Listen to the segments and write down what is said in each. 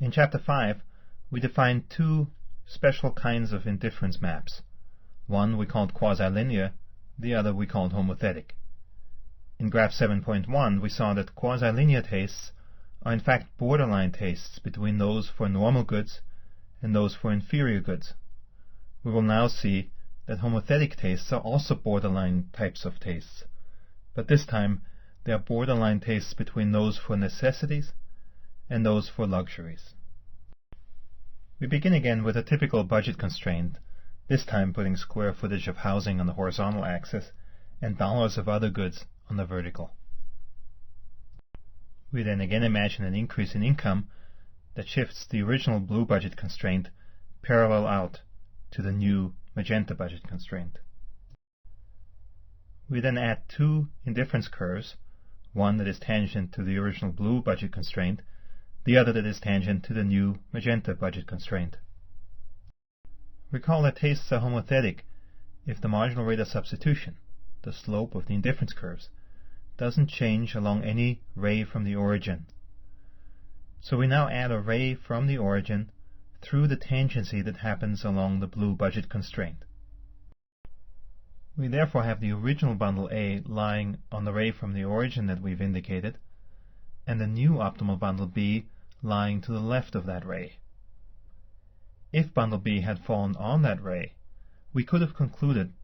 In Chapter 5, we defined two special kinds of indifference maps. One we called quasi-linear, the other we called homothetic. In Graph 7.1, we saw that quasi-linear tastes are in fact borderline tastes between those for normal goods and those for inferior goods. We will now see that homothetic tastes are also borderline types of tastes, but this time they are borderline tastes between those for necessities and those for luxuries. We begin again with a typical budget constraint, this time putting square footage of housing on the horizontal axis and dollars of other goods on the vertical. We then again imagine an increase in income that shifts the original blue budget constraint parallel out to the new magenta budget constraint. We then add two indifference curves, one that is tangent to the original blue budget constraint, the other that is tangent to the new magenta budget constraint. Recall that tastes are homothetic if the marginal rate of substitution, the slope of the indifference curves, doesn't change along any ray from the origin. So we now add a ray from the origin through the tangency that happens along the blue budget constraint. We therefore have the original bundle A lying on the ray from the origin that we've indicated, and the new optimal bundle B lying to the left of that ray. If bundle B had fallen on that ray, we could have concluded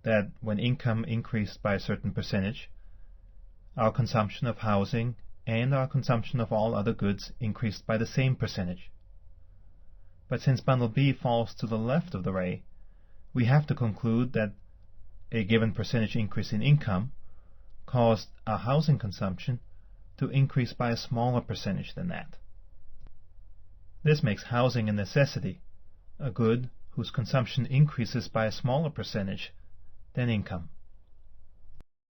that when income increased by a certain percentage, our consumption of housing and our consumption of all other goods increased by the same percentage. But since bundle B falls to the left of the ray, we have to conclude that a given percentage increase in income caused our housing consumption to increase by a smaller percentage than that. This makes housing a necessity, a good whose consumption increases by a smaller percentage than income.